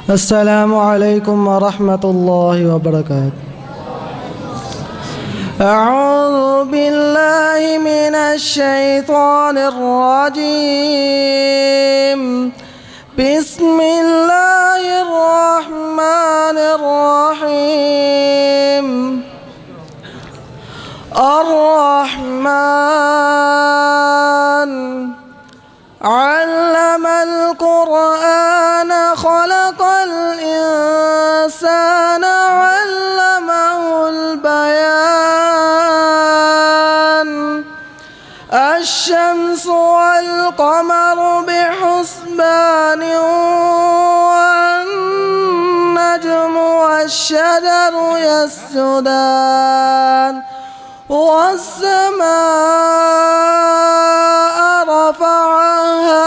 अस्सलामु अलैकुम वरहमतुल्लाहि वबरकातुहू। अऊज़ु बिल्लाहि मिनश शैतानिर रजीम। बिस्मिल्लाहिर रहमानिर रहीम। अर्रहमान अल्लमल कुरआन खलक़ल इंसान अल्लमहुल बयान। अश्शम्सु वल क़मरु बिहुस्बान वन्नज्मु वश्शजरु यस्जुदान। वस्समाअ रफ़अहा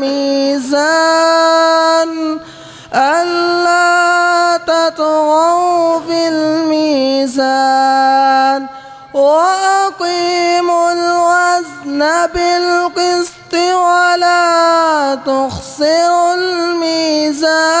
मीज़ान अल्ला ततग़ौ फ़िल मीज़ान वअक़ीमुल वज़्न बिलक़िस्ति वला तुख़सिरुल मीज़ान।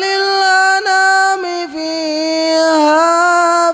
लिलअनाम फ़ीहा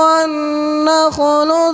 वन्नख़्ल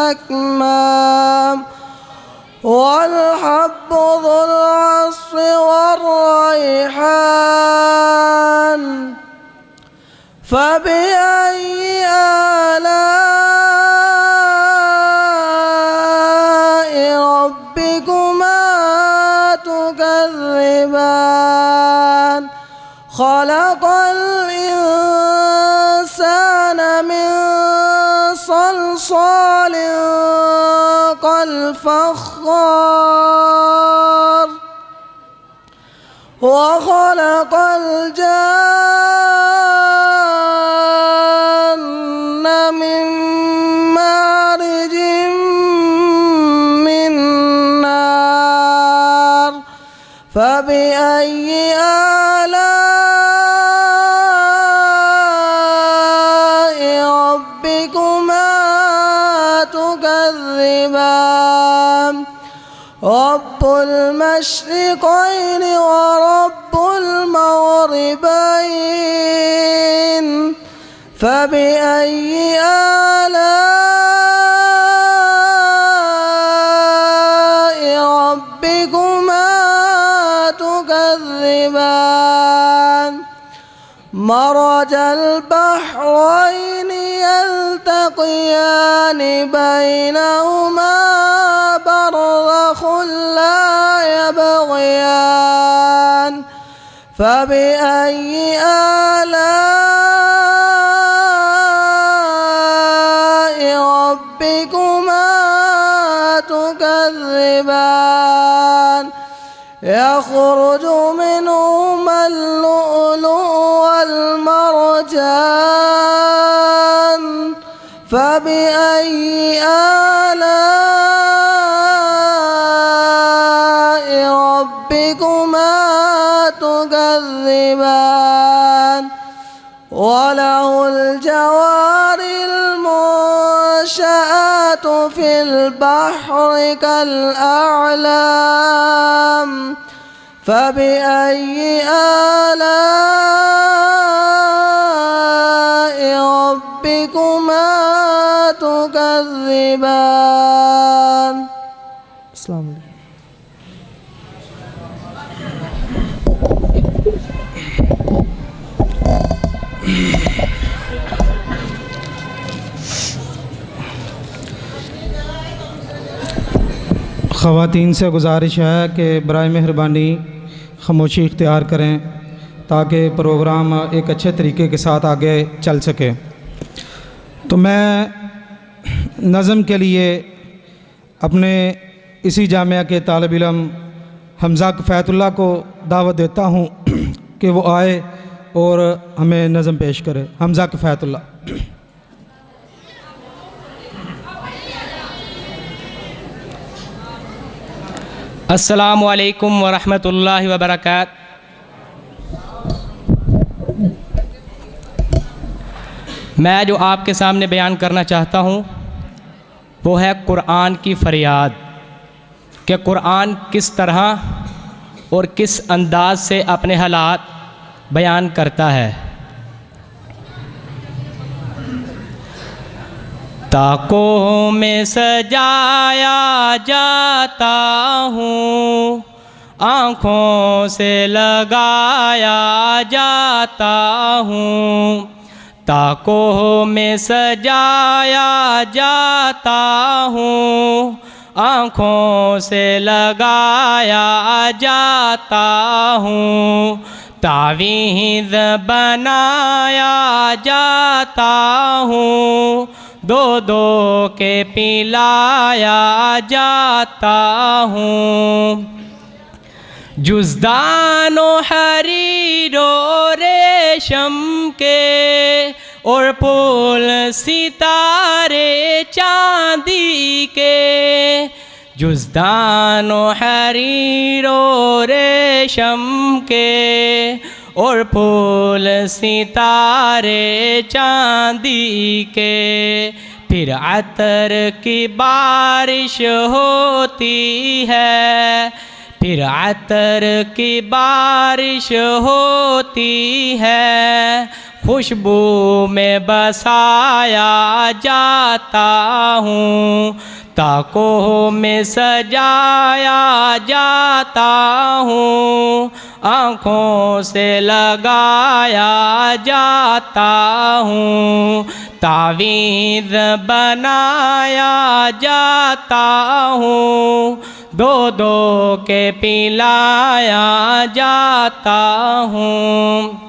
अक्माम वल्हब्बु ज़ुल अस्फ़ि वर्रैहान। फ़बिअय्यि आलाइ रब्बिकुमा तुकज़्ज़िबान। खलक़ल इंसान मिन सलसालिन कल्फ़ख़्ख़ार वखलक़ल जान्न मिन मारिजिन मिन नार। फ़बिअय्यि आलाइ रब्बिकुमा तुकज़्ज़िबान। रब्बुल मशरिक़ैन व रब्बुल मग़रिबैन। फ़बिअय्यि आलाइ रब्बिकुमा तुकज़्ज़िबान। मरजल बहरैन यल्तक़ियान बैनहुमा बरज़ख़ुन ला यबग़ियान। फ़बिअय्यि आलाइ रब्बिकुमा तुकज़्ज़िबान। यख़रुजु मिनहुमा अल-लुअ्लुअु वल-मरजान। फ़बिअय्यि आलाइ रब्बिकुमा तुकज़्ज़िबान। वलहुल जवारिल मुंशआतु फ़िल बहरि कल-अ'लाम। फ़बिअय्यि आलाइ रब्बिकुमा तुकज़्ज़िबान। अस्सलामु अलैकुम। ख़वातीन से गुजारिश है कि बराए मेहरबानी खामोशी इख्तियार करें ताकि प्रोग्राम एक अच्छे तरीके के साथ आगे चल सके। तो मैं नज़म के लिए अपने इसी जामिया के तालिब इल्म हमज़ा किफ़ायतुल्लाह को दावत देता हूँ कि वो आए और हमें नज़म पेश करे। हमज़ा किफ़ायतुल्लाह। अस्सलामु अलैकुम वरहमतुल्लाहि वबरकातुहू। मैं जो आपके सामने बयान करना चाहता हूँ वो है कुरान की फ़रियाद, कि कुरान किस तरह और किस अंदाज से अपने हालात बयान करता है। ताकों में सजाया जाता हूँ, आँखों से लगाया जाता हूँ। ताकों में सजाया जाता हूँ, आँखों से लगाया जाता हूँ। तावीज़ बनाया जाता हूँ, दो दो के पिलाया जाता हूँ। जुज़दानो हरीरो रेशम के और फूल सितारे चांदी के। जुज़दानो हरीरो रेशम के और फूल सितारे चांदी के। फिर अतर की बारिश होती है, फिर अतर की बारिश होती है। खुशबू में बसाया जाता हूँ, ताकों में सजाया जाता हूँ, आँखों से लगाया जाता हूँ। तावीज़ बनाया जाता हूँ, दो दो के पिलाया जाता हूँ।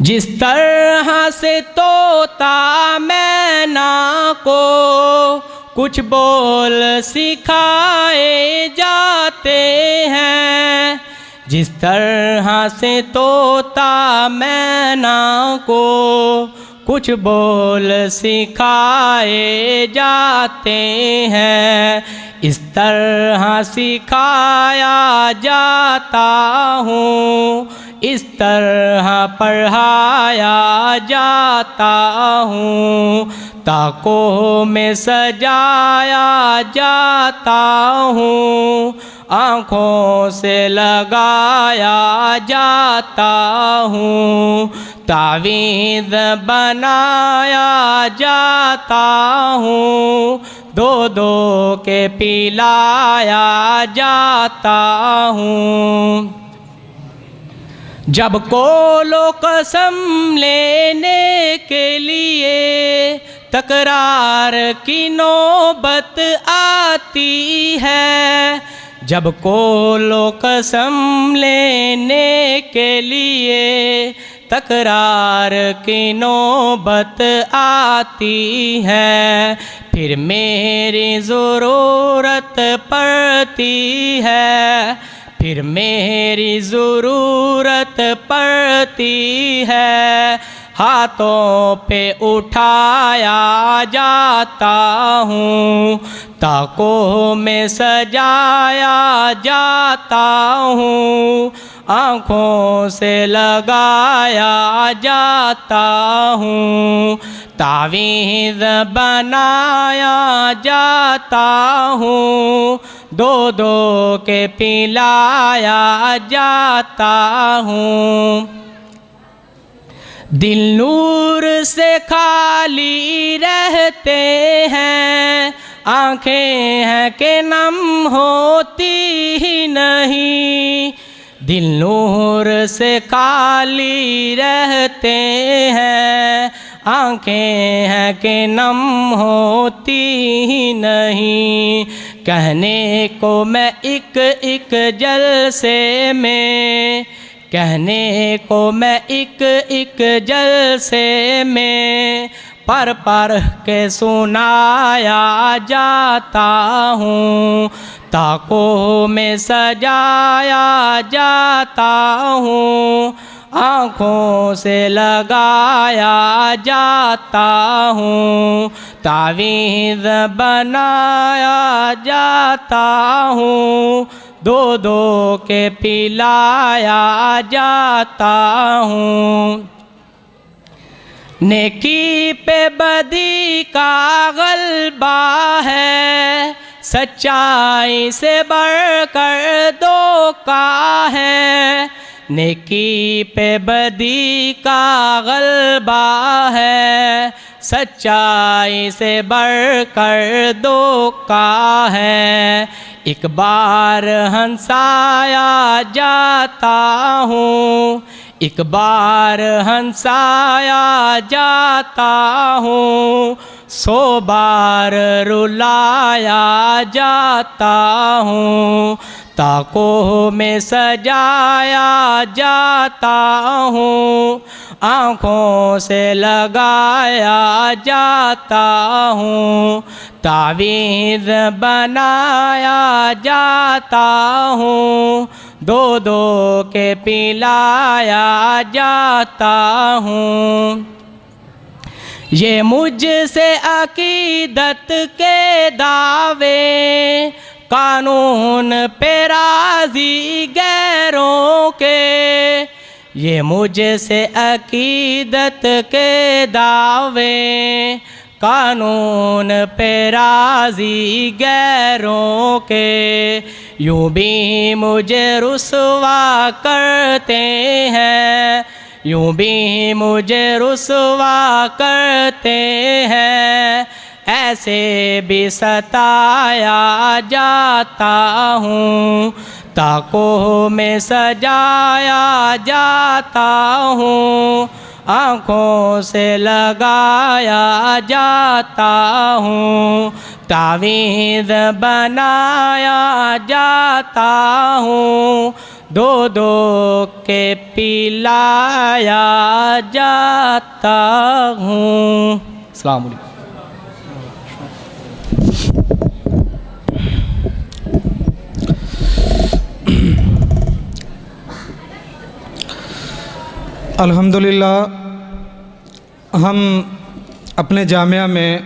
जिस तरह से तोता मैना को कुछ बोल सिखाए जाते हैं, जिस तरह से तोता मैना को कुछ बोल सिखाए जाते हैं, इस तरह सिखाया जाता हूँ, इस तरह पढ़ाया जाता हूँ। ताकों में सजाया जाता हूँ, आँखों से लगाया जाता हूँ। तावीज़ बनाया जाता हूँ, दो दो के पिलाया जाता हूँ। जब कोलो कसम लेने के लिए तकरार की नौबत आती है, जब कोलो कसम लेने के लिए तकरार की नौबत आती है, फिर मेरी ज़रूरत पड़ती है, फिर मेरी ज़रूरत पड़ती है। हाथों पे उठाया जाता हूँ, ताकों में सजाया जाता हूँ, आँखों से लगाया जाता हूँ। तावीज़ बनाया जाता हूँ, दो दो के पिलाया जाता हूँ। दिल नूर से खाली रहते हैं, आँखें हैं कि नम होती ही नहीं। दिल नूर से खाली रहते हैं, आँखें हैं कि नम होती ही नहीं। कहने को मैं एक एक जलसे में, कहने को मैं एक एक जलसे में पर के सुनाया जाता हूँ। ताकों में सजाया जाता हूँ, आँखों से लगाया जाता हूँ। तावीज़ बनाया जाता हूँ, दो दो के पिलाया जाता हूँ। नेकी पे बदी का गलबा है, सच्चाई से बढ़कर धोखा है। नेकी पे बदी का गलबा है, सच्चाई से बढ़कर धोखा है। एक बार हंसाया जाता हूँ, एक बार हंसाया जाता हूँ, 100 बार रुलाया जाता हूँ। ताकों में सजाया जाता हूँ, आँखों से लगाया जाता हूँ। तावीज़ बनाया जाता हूँ, दो के पिलाया जाता हूँ। ये मुझसे अकीदत के दावे, कानून पे राज़ी गैरों के। ये मुझसे अकीदत के दावे, कानून पे राज़ी गैरों के। यूँ भी मुझे रुसवा करते हैं, यूँ भी मुझे रुसवा करते हैं। ऐसे भी सताया जाता हूँ, ताकों में सजाया जाता हूँ, आँखों से लगाया जाता हूँ। तावीज़ बनाया जाता हूँ, दो के पिलाया जाता हूँ। अस्सलाम वालेकुम। अल्हम्दुलिल्लाह हम अपने जामिया में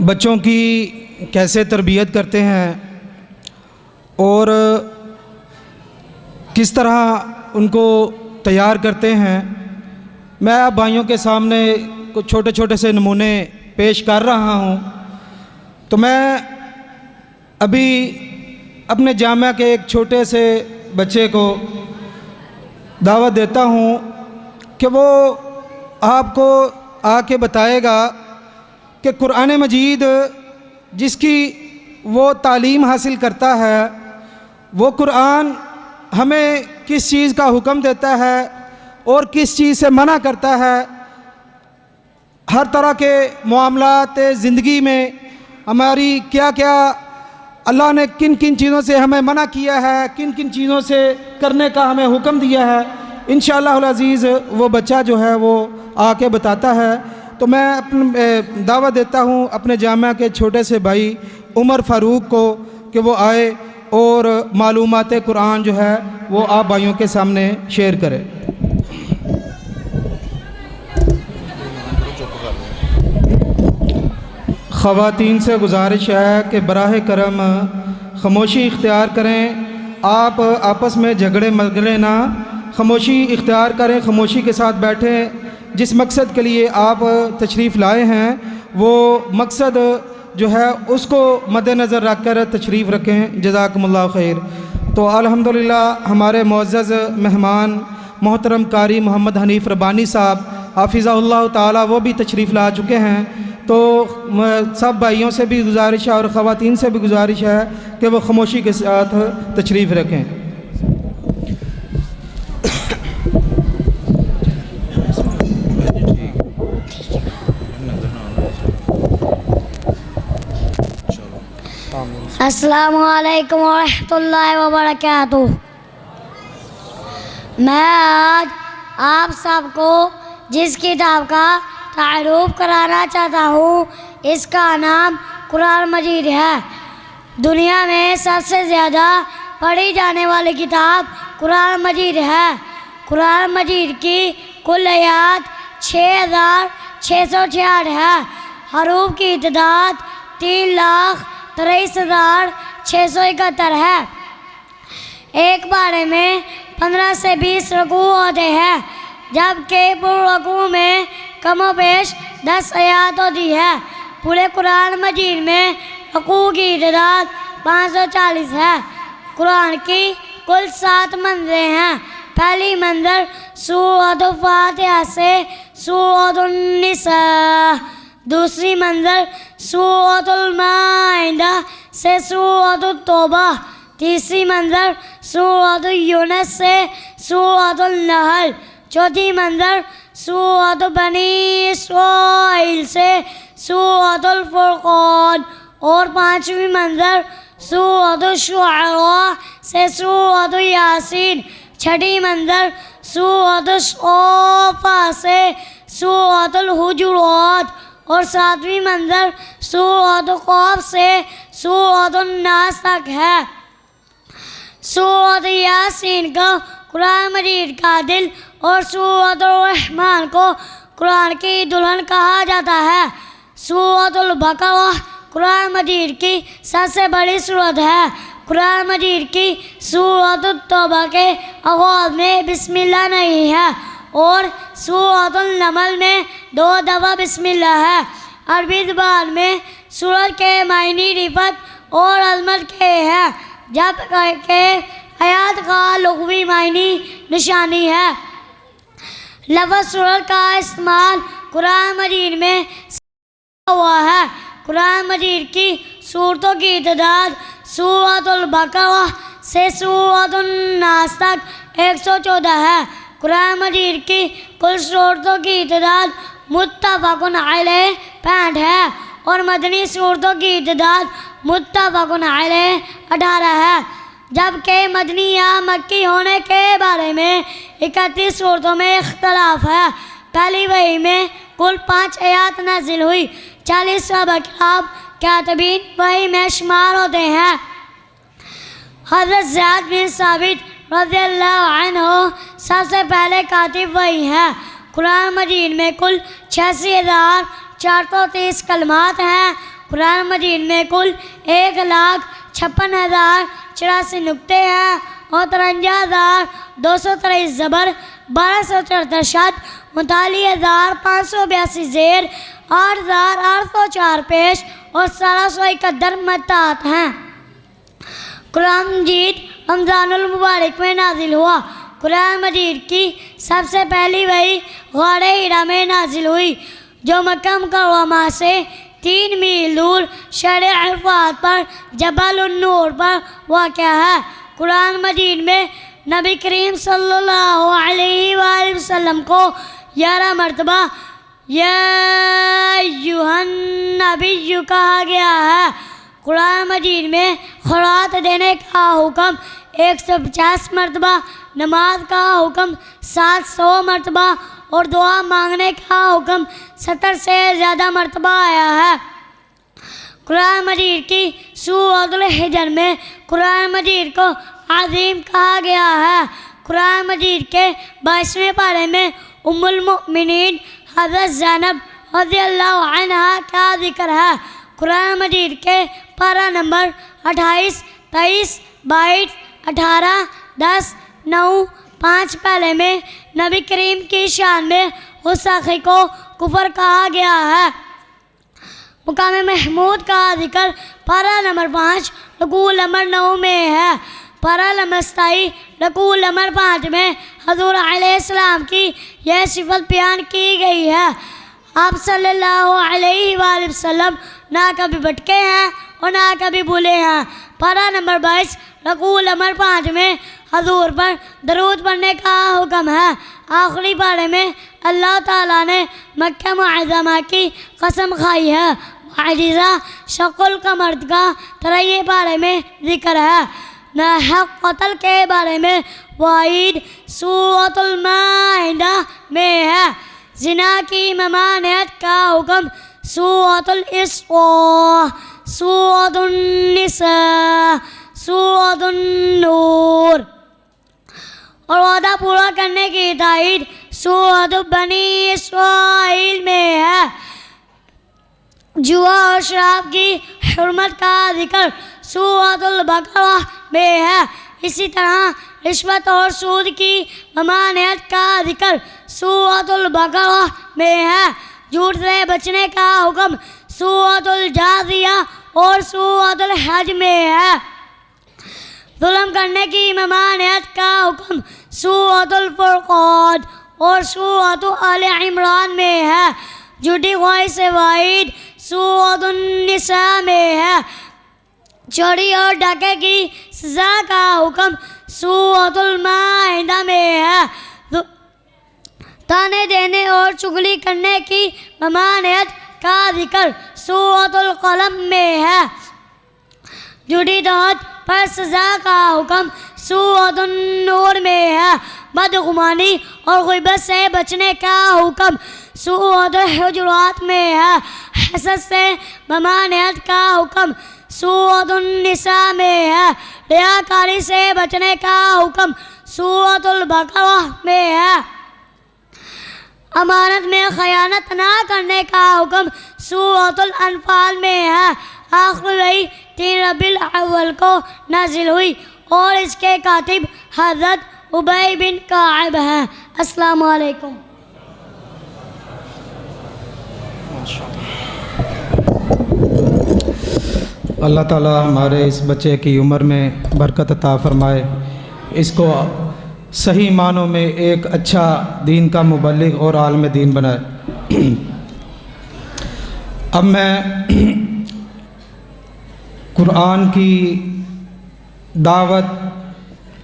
बच्चों की कैसे तरबियत करते हैं और किस तरह उनको तैयार करते हैं, मैं आप भाइयों के सामने कुछ छोटे छोटे से नमूने पेश कर रहा हूँ। तो मैं अभी अपने जामिया के एक छोटे से बच्चे को दावत देता हूँ कि वो आपको आके बताएगा कि कुरान मजीद जिसकी वो तालीम हासिल करता है, वो कुरान हमें किस चीज़ का हुक्म देता है और किस चीज़ से मना करता है। हर तरह के मामलात ज़िंदगी में हमारी क्या क्या अल्लाह ने किन किन चीज़ों से हमें मना किया है, किन किन चीज़ों से करने का हमें हुक्म दिया है, इंशाअल्लाह अज़ीज़ वो बच्चा जो है वो आके बताता है। तो मैं अपने दावत देता हूँ अपने जामिया के छोटे से भाई उमर फ़ारूक को कि वो आए और मालूमात कुरान जो है वो आप भाइयों के सामने शेयर करें। ख़वातीन से गुजारिश है कि बराह करम ख़ामोशी इख्तियार करें। आप आपस में झगड़े मगड़े ना, ख़ामोशी इख्तियार करें, ख़ामोशी के साथ बैठें। जिस मकसद के लिए आप तशरीफ़ लाए हैं वो मकसद जो है उसको मद्देनज़र रख कर तशरीफ़ रखें। जज़ाकुमुल्लाह खैर। तो अल्हम्दुलिल्लाह हमारे मुअज़्ज़ज़ मेहमान मोहतरम कारी मोहम्मद हनीफ़ रब्बानी साहब हाफ़िज़हुल्लाह ताला वो भी तशरीफ़ ला चुके हैं। तो सब भाइयों से भी गुजारिश है और ख़वातीन से भी गुजारिश है कि वो ख़ामोशी के साथ तशरीफ़ रखें। अस्सलामु अलैकुम वरहमतुल्लाहि वबरकातुह। मैं आज आप सबको जिस किताब का तारुफ कराना चाहता हूँ इसका नाम कुरान मजीद है। दुनिया में सबसे ज़्यादा पढ़ी जाने वाली किताब कुरान मजीद है। कुरान मजीद की कुल आयात 6666 है। हरूफ की तादाद 3,23,671 है। एक बारे में 15 से 20 रुकू होते हैं। जबकि पुररकू में कमोबेश 10 आयत होती है। पूरे कुरान मजीद में रकू की तादाद 540 है। कुरान की कुल 7 मंज़िलें हैं। पहली मंज़िल सूरह फातिहा से सूरह निसा, दूसरी मंज़िल सूरह माइदा से सूरह तौबा, तीसरी मंज़िल सूरह यूनुस से सूरह नहल, चौथी मंज़िल सूरह बनी इस्राईल से सूरह फुरक़ान और पाँचवीं मंज़िल सूरह शुअरा से सूरह यासीन, छठी मंज़िल सूरह शोफा से सूरह हुजुरात और सातवीं मंज़िल सूरह क़ाफ से सूरह नास तक है। सूरह यासीन को कुरान मजीद का दिल और सूरह रहमान को कुरान की दुल्हन कहा जाता है। सूरह बकरा कुरान मजीद की सबसे बड़ी सूरत है। कुरान मजीद की सूरह तौबा के आगाज़ में बिस्मिल्लाह नहीं है और सूरह नमल में 2 दफ़ा बिस्मिल्लाह है। अरबी ज़बान में सूरत के मायने रिफत और अज़मत के हैं, जबकि आयत का लुग़वी मायने निशानी है। लफ्ज़ सूरत का इस्तेमाल कुरान मजीद में हुआ है। कुरान मजीद की सूरतों की तादाद सूरह बकरा से सूरह नास तक 114 है। कुरान मजीद की कुल सूरतों की तादाद मुत्तफ़क़ुन अलैह 65 है और मदनी सूरतों की तादाद मुत्तफ़क़ुन अलैह 18 है, जबकि मदनी या मक्की होने के बारे में 31 सूरतों में इख्तलाफ है। पहली वही में कुल 5 आयत नाजिल हुई। 40 सहाबा किराम कातिबीन वही में शुमार होते हैं। हज़रत ज़ैद बिन साबित रज़ियल्लाहु अन्हु सबसे पहले कातिब वही हैं। कुरान मजीद में कुल 86,430 कलमात हैं। कुरान मजीद में कुल 1,56,084 नुक्ते हैं और 53,223 ज़बर, 1274 शद, 39,582 ज़ेर, 8,804 पेश और 1771 मत्तात हैं। कुरान मजीद रमज़ानुल मुबारक में नाजिल हुआ। कुरान मजीद की सबसे पहली वही ग़ारे हिरा में नाजिल हुई, जो मक्का मुकर्रमा से 3 मील दूर शहर अरफात पर जबल उन-नूर पर वाक़या है। कुरान मजीद में नबी करीम सल्लल्लाहु अलैहि वसल्लम को 11 मरतबा या अय्युहन नबी कहा गया है। कुरान मजीद में खुरात देने का हुक्म 150 मरतबा, नमाज का हुक्म 700 मरतबा और दुआ मांगने का हुक्म 70 से ज़्यादा मरतबा आया है। कुरान मजीद की सूरह हिजर में कुरान मजीद को अज़ीम कहा गया है। कुरान मजीद के 22वें पारे में उम्मुल मोमिनीन हज़रत ज़ैनब रज़ियल्लाहु अन्हा का जिक्र है। कुरान मजीद के पारा नंबर 28, 23, 22, 18, 10, 9, 5 पहले में नबी करीम की शान में गुस्ताखी को कुफर कहा गया है। मुकाम महमूद का जिक्र पारा नंबर 5 रकूल नंबर 9 में है। पारा नंबर 27 रकूल नंबर 5 में हज़ूर अलैहिस्सलाम की यह सिफत बयान की गई है। आप सल्लल्लाहु अलैहि वसल्लम ना कभी भटके हैं और ना कभी भूले हैं। पारा नंबर 22 रकूल नंबर 5 में हजूर पर दरूद पढ़ने का हुक्म है। आखिरी पारे में अल्लाह ताला ने मक्का मुअज़्ज़मा की कसम खाई है। मुअज़्ज़िज़ा शकुल कमर का 3 पारे में जिक्र है। नाहक कत्ल के बारे में वाइद सूरतुल माइदा में है। ज़िना की ममानियत का हुक्म सूरतुल इस्रा, सूरतुन निसा, सूरतुन नूर और वादा पूरा करने की तायीद सूरत बनी इस्राईल में है। जुआ और शराब की हुर्मत का जिक्र सूरतुल बकरा में है। इसी तरह रिश्वत और सूद की ममानियत का जिक्र सूरतुल बकरा में है। झूठ से बचने का हुक्म सूरतुल जासिया और सूरतुल हज में है। जुल्म करने की ममानियत का हुक्म सूरतुल फुरक़ान और सूरतुल आले इमरान में है। झूठी ख्वाहिश से वाइद सूरतुन निसा में है। चोरी और डाके की सजा का हुक्म सूरतुल माइदा में है। ताने देने और चुगली करने की ममानियत का जिक्र सूरतुल कलम में है। झूठी तहत पर सजा का हुक्म सूरतुन नूर में है। बदगुमानी और ग़िबत से बचने का हुक्म सूरतुल हुजुरात में है। हसद से ममानियत का हुक्म सूरतुन निसा में है। रियाकारी से बचने का हुक्म सूरतुल बकरा में है। अमानत में खयानत ना करने का हुक्म सूरतुल अनफाल में है। आखिर वही 3 रबीउल अव्वल को नाजिल हुई और इसके कातिब हज़रत उबई बिन काब हैं। अस्सलामु अलैकुम। अल्लाह ताला हमारे इस बच्चे की उम्र में बरकत अता फरमाए, इसको सही मानों में एक अच्छा दीन का मुबल्लिग और आलिम दीन बनाए। अब मैं कुरान की दावत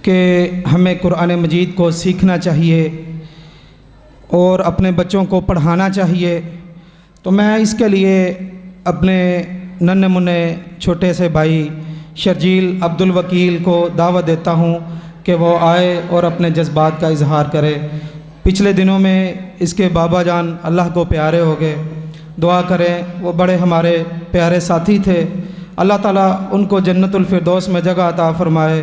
के हमें कुरान मजीद को सीखना चाहिए और अपने बच्चों को पढ़ाना चाहिए, तो मैं इसके लिए अपने नन्हे मुन्ने छोटे से भाई शर्जील अब्दुल वकील को दावत देता हूँ कि वो आए और अपने जज्बात का इजहार करे। पिछले दिनों में इसके बाबा जान अल्लाह को प्यारे हो गए, दुआ करें, वो बड़े हमारे प्यारे साथी थे। अल्लाह ताला उनको जन्नतुल फिरदौस में जगह अता फरमाए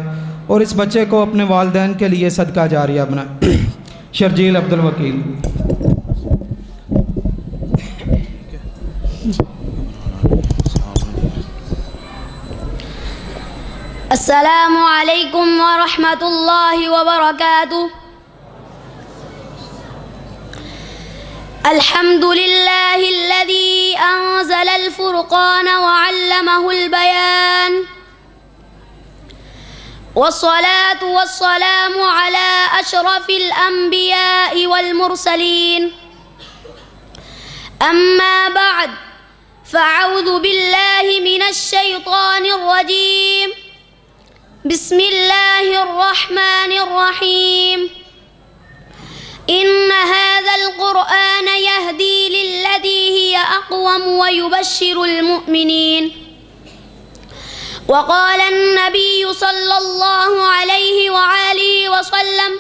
और इस बच्चे को अपने वालिदैन के लिए सदका जारिया बनाए। शर्जील अब्दुल वकील। अस्सलामु अलैकुम व रहमतुल्लाहि व बरकातुहू। अल्हम्दुलिल्लाहिल्लज़ी अंज़लल फ़ुरक़ान व अल्लमहुल बयान वस्सलातु वस्सलामु अला अशरफिल अंबियाइ वल मुरसलीन। अम्मा बअद फ़अऊज़ु बिल्लाहि मिनश शैतानिर रजीम। बिस्मिल्लाहिर्रहमानिर्रहीम। इन्न हाज़ल क़ुरआन यहदी लिल्लती हिय अक़वम व युबश्शिरुल मुमिनीन। वक़ाल अन्नबिय्यु सल्लल्लाहु अलैहि व आलिहि वसल्लम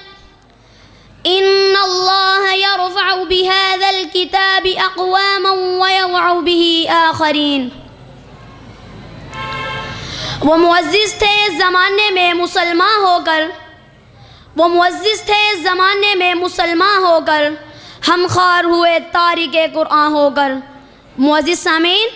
इन्नल्लाह यरफ़अु बिहाज़ल किताबि अक़वामन व यज़अु बिही आख़रीन। वो मुअज़्ज़िज़ थे इस ज़माने में मुसलमान होकर, हम ख़ार हुए तारिके कुरान होकर। मुअज़्ज़िज़ सामीन,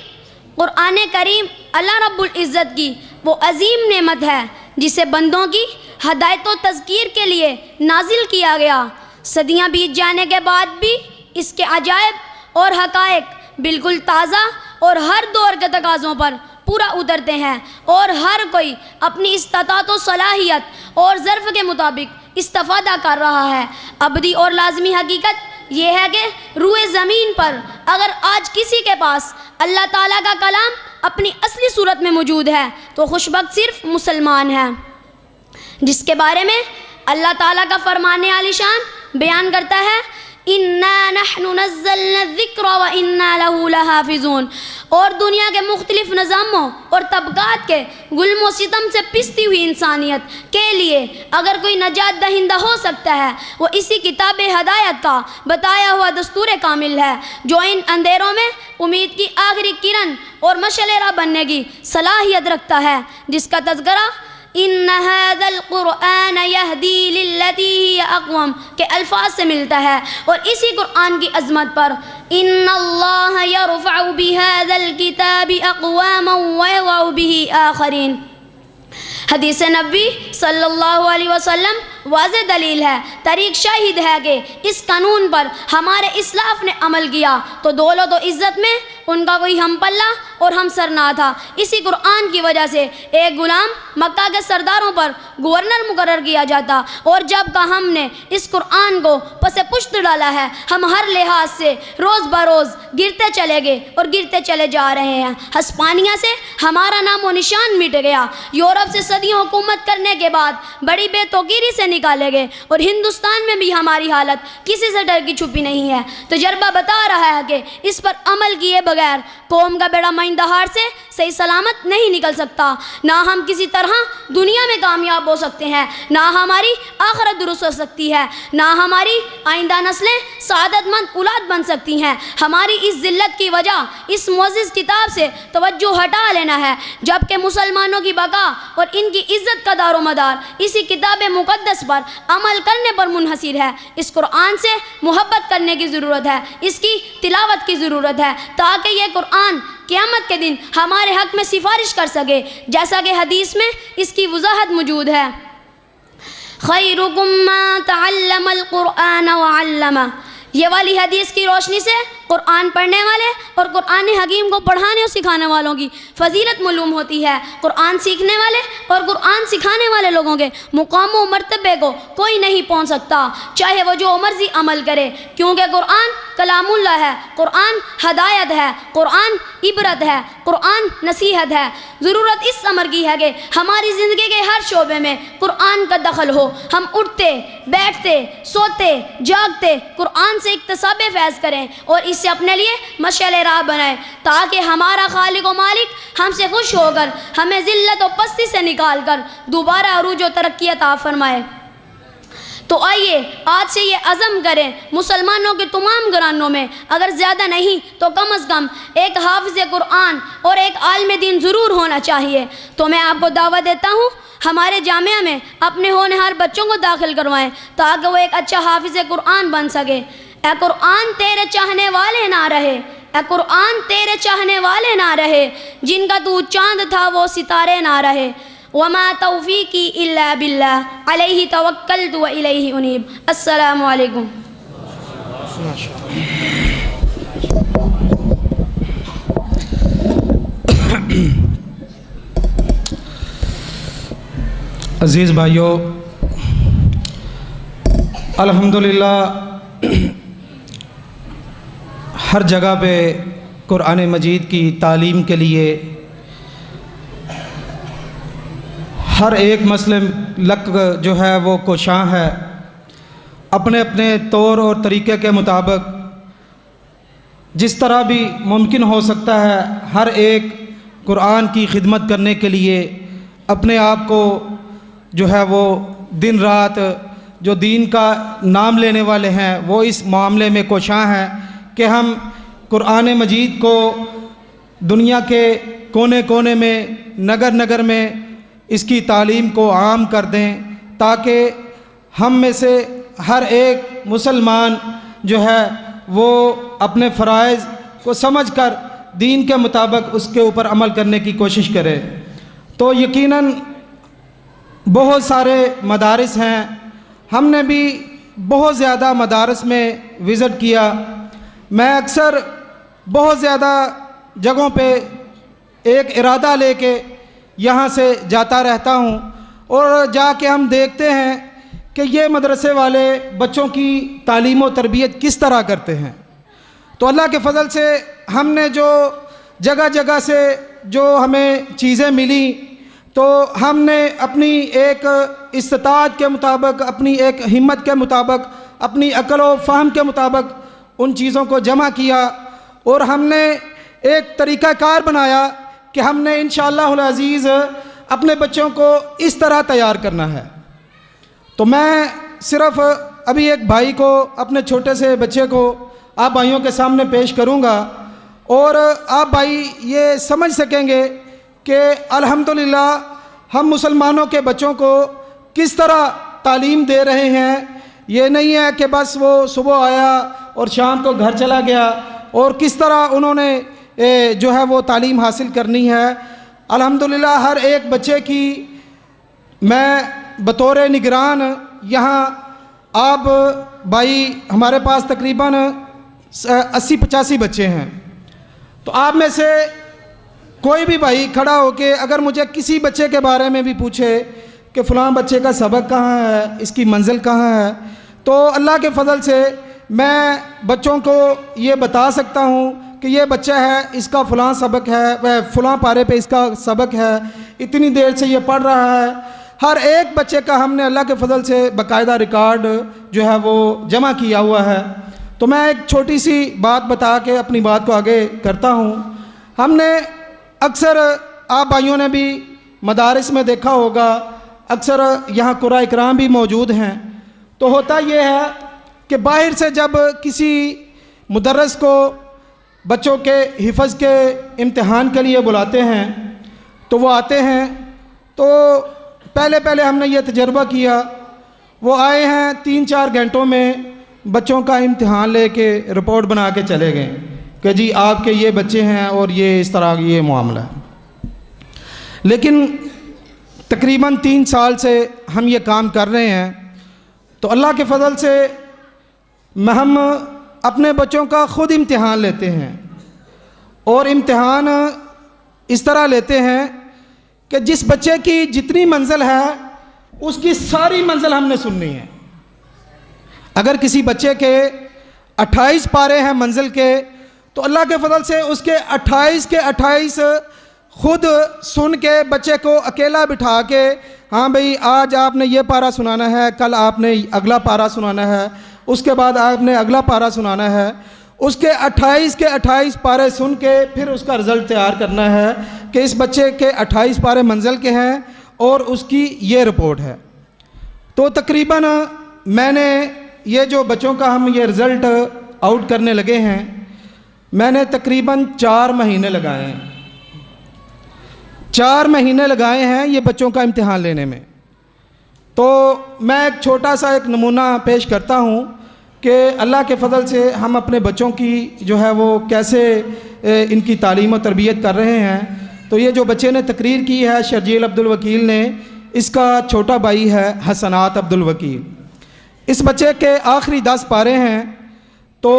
कुरान करीम अल्लाह रब्बुल इज़्ज़त की वो अज़ीम नेमत है जिसे बंदों की हदायत व तज़कीर के लिए नाजिल किया गया। सदियाँ बीत जाने के बाद भी इसके अजायब और हक़ाइक़ बिल्कुल ताज़ा और हर दौर के तकाज़ों पर पूरा उतरते हैं और हर कोई अपनी इस्ताअत व सलाहियत और ज़र्फ़ के मुताबिक इस्तिफ़ादा कर रहा है। अबदी और लाज़मी हकीकत यह है कि रूए ज़मीन पर अगर आज किसी के पास अल्लाह ताला का कलाम अपनी असली सूरत में मौजूद है तो खुशबख्त सिर्फ मुसलमान है, जिसके बारे में अल्लाह ताला का फरमाने आलिशान बयान करता है, इन्ना नहनु नज़्ज़लना ज़िक्र व इन्ना लहू लहाफ़िज़ून। और दुनिया के मुख्तलिफ निज़ामों और तबक़ात के गुल्म व सितम से पिसती हुई इंसानियत के लिए अगर कोई नजात दहिंदा हो सकता है वो इसी किताब हदायत का बताया हुआ दस्तूर कामिल है, जो इन अंधेरों में उम्मीद की आखिरी किरण और मशल-ए-राह बनने की सलाहियत रखता है, जिसका तज़किरा इन्ना हाज़ल क़ुरआन यहदी लिल्लती हिय अक़वम के अल्फाज से मिलता है। और इसी कुरान की अज़मत पर इन्नल्लाह यरफ़अु बिहाज़ल किताबि अक़वामन व यज़अु बिही आख़रीन। हदीस नबी सल्लल्लाहु अलैहि वसल्लम वाज़ेह दलील है, तरीक़ शाहिद है कि इस कानून पर हमारे इस्लाफ ने अमल किया तो दौलत और इज़्ज़त में उनका कोई हम पल्ला और हम सर ना था। इसी कुरान की वजह से एक गुलाम मक्का के सरदारों पर गवर्नर मुकर्रर किया जाता, और जब का हमने इस कुरान को पसे पुश्त डाला है, हम हर लिहाज से रोज़ बरोज़ गिरते चले गए और गिरते चले जा रहे हैं। हिस्पानिया से हमारा नाम और निशान मिट गया, यूरोप से सदियों हुकूमत करने के बाद बड़ी बेतौकीरी से निकाले गए, और हिंदुस्तान में भी हमारी हालत किसी से डर की छुपी नहीं है। तजर्बा बता रहा है कि इस पर अमल किए बगैर कौम का बेड़ा दहाड़ से सही सलामत नहीं निकल सकता। ना हम किसी तरह दुनिया में कामयाब हो सकते हैं, ना हमारी आखिरत दुरुस्त हो सकती है, ना हमारी आइंदा नस्लें सादतमंद औलाद बन सकती हैं। हमारी इस जिल्लत की वजह इस मुअज़्ज़िज़ किताब से तवज्जो हटा लेना है, जबकि मुसलमानों की बका और इनकी इज़्ज़त का दारोमदार इसी किताब मुक़द्दस पर अमल करने पर मुनहसिर है। इस कुरान से मोहब्बत करने की ज़रूरत है, इसकी तिलावत की ज़रूरत है, ताकि ये कुरान क़यामत के दिन हमारे हक़ में सिफारिश कर सके, जैसा कि हदीस में इसकी वज़ाहत मौजूद है। खैरुकुम मा तअल्लमल कुरआन व अल्लमा, ये वाली हदीस की रोशनी से कुरान पढ़ने वाले और कुरान हकीम को पढ़ाने और सिखाने वालों की फजीलत मालूम होती है। कुरान सीखने वाले और कुरान सिखाने वाले लोगों के मुकाम व मर्तबे को कोई नहीं पहुंच सकता, चाहे वो जो मर्जी अमल करे, क्योंकि कुरान कलामुल्लाह है, कुरान हदायत है, कुरान इबरत है, कुरान नसीहत है। ज़रूरत इस अमर की है कि हमारी ज़िंदगी के हर शोबे में कुरान का दखल हो। हम उठते बैठते सोते जागते कुरान से इक्तसाब फैज़ करें और इससे अपने लिए मशाल राह बनाएं, ताकि हमारा खालिक व मालिक हमसे खुश होकर हमें ज़िल्लत और पस्ती से निकाल कर दोबारा अरूज व तरक्की अता फरमाए। तो आइए आज से ये अज़म करें, मुसलमानों के तमाम घरानों में अगर ज़्यादा नहीं तो कम अज़ कम एक हाफ़िज़ कुरान और एक आलिम दीन ज़रूर होना चाहिए। तो मैं आपको दावत देता हूँ, हमारे जामिया में अपने होनहार बच्चों को दाखिल करवाएं, ताकि वो एक अच्छा हाफ़िज़ कुरान बन सके। ए कुरान तेरे चाहने वाले ना रहे, ए कुरान तेरे चाहने वाले ना रहे, जिनका तू चांद था वो सितारे ना रहे। वमा तौफ़ीक़ी इल्ला बिल्लाह अलैहि तवक्कलतु व इलैहि उनीब। अस्सलामु अलैकुम। अज़ीज़ भाइयों, अल्हम्दुलिल्लाह हर जगह पे कुरान मजीद की तालीम के लिए हर एक मसलक जो है वो कोशां है, अपने अपने तौर और तरीक़े के मुताबिक जिस तरह भी मुमकिन हो सकता है हर एक कुरान की खिदमत करने के लिए अपने आप को जो है वो दिन रात जो दीन का नाम लेने वाले हैं वो इस मामले में कोशां हैं कि हम कुरान मजीद को दुनिया के कोने कोने में नगर नगर में इसकी तालीम को आम कर दें, ताकि हम में से हर एक मुसलमान जो है वो अपने फ़राइज़ को समझकर दीन के मुताबिक उसके ऊपर अमल करने की कोशिश करे। तो यकीनन बहुत सारे मदारिस हैं, हमने भी बहुत ज़्यादा मदारिस में विज़िट किया। मैं अक्सर बहुत ज़्यादा जगहों पे एक इरादा लेके यहाँ से जाता रहता हूँ और जाके हम देखते हैं कि ये मदरसे वाले बच्चों की तालीम व तरबियत किस तरह करते हैं। तो अल्लाह के फ़ज़ल से हमने जो जगह जगह से जो हमें चीज़ें मिली, तो हमने अपनी एक इस्तात के मुताबिक, अपनी एक हिम्मत के मुताबिक, अपनी अक़ल व फ़हम के मुताबिक उन चीज़ों को जमा किया और हमने एक तरीक़ाकार बनाया कि हमने इंशाअल्लाहुल अज़ीज़ अपने बच्चों को इस तरह तैयार करना है। तो मैं सिर्फ़ अभी एक भाई को, अपने छोटे से बच्चे को आप भाइयों के सामने पेश करूँगा और आप भाई ये समझ सकेंगे कि अल्हम्दुलिल्लाह हम मुसलमानों के बच्चों को किस तरह तालीम दे रहे हैं। ये नहीं है कि बस वो सुबह आया और शाम को घर चला गया, और किस तरह उन्होंने जो है वो तालीम हासिल करनी है। अल्हम्दुलिल्लाह हर एक बच्चे की मैं बतौर निगरान यहाँ आप भाई हमारे पास तकरीबन 80-85 बच्चे हैं, तो आप में से कोई भी भाई खड़ा होके अगर मुझे किसी बच्चे के बारे में भी पूछे कि फ़लाँ बच्चे का सबक कहाँ है, इसकी मंजिल कहाँ है, तो अल्लाह के फ़ज़ल से मैं बच्चों को ये बता सकता हूँ कि ये बच्चा है, इसका फ़लाँ सबक है, वह फ़लाँ पारे पे इसका सबक है, इतनी देर से ये पढ़ रहा है। हर एक बच्चे का हमने अल्लाह के फ़ज़ल से बाकायदा रिकॉर्ड जो है वो जमा किया हुआ है। तो मैं एक छोटी सी बात बता के अपनी बात को आगे करता हूँ। हमने अक्सर, आप भाइयों ने भी मदारिस में देखा होगा, अक्सर यहाँ कुरान इकराम भी मौजूद हैं। तो होता ये है कि बाहर से जब किसी मुदर्रिस को बच्चों के हिफ़्ज़ के इम्तिहान के लिए बुलाते हैं तो वो आते हैं। तो पहले हमने ये तजर्बा किया, वो आए हैं 3-4 घंटों में बच्चों का इम्तिहान लेके रिपोर्ट बना के चले गए कि जी आपके ये बच्चे हैं और ये इस तरह ये मामला है। लेकिन तकरीबन 3 साल से हम ये काम कर रहे हैं, तो अल्लाह के फ़ज़ल से हम अपने बच्चों का ख़ुद इम्तिहान लेते हैं और इम्तिहान इस तरह लेते हैं कि जिस बच्चे की जितनी मंजिल है उसकी सारी मंजिल हमने सुननी है। अगर किसी बच्चे के 28 पारे हैं मंजिल के, तो अल्लाह के फ़ज़ल से उसके 28 के 28 ख़ुद सुन के बच्चे को अकेला बिठा के, हाँ भाई आज आपने ये पारा सुनाना है, कल आपने अगला पारा सुनाना है, उसके बाद आपने अगला पारा सुनाना है, उसके 28 के 28 पारे सुन के फिर उसका रिज़ल्ट तैयार करना है कि इस बच्चे के 28 पारे मंजिल के हैं और उसकी ये रिपोर्ट है। तो तकरीबन मैंने ये जो बच्चों का हम ये रिज़ल्ट आउट करने लगे हैं, मैंने तकरीबन 4 महीने लगाए हैं। 4 महीने लगाए हैं ये बच्चों का इम्तिहान लेने में। तो मैं एक छोटा सा एक नमूना पेश करता हूँ कि अल्लाह के फ़ज़ल से हम अपने बच्चों की जो है वो कैसे इनकी तालीम और तरबियत कर रहे हैं। तो ये जो बच्चे ने तकरीर की है शर्जील अब्दुल वकील ने, इसका छोटा भाई है हसनात अब्दुल वकील। इस बच्चे के आखिरी 10 पारे हैं। तो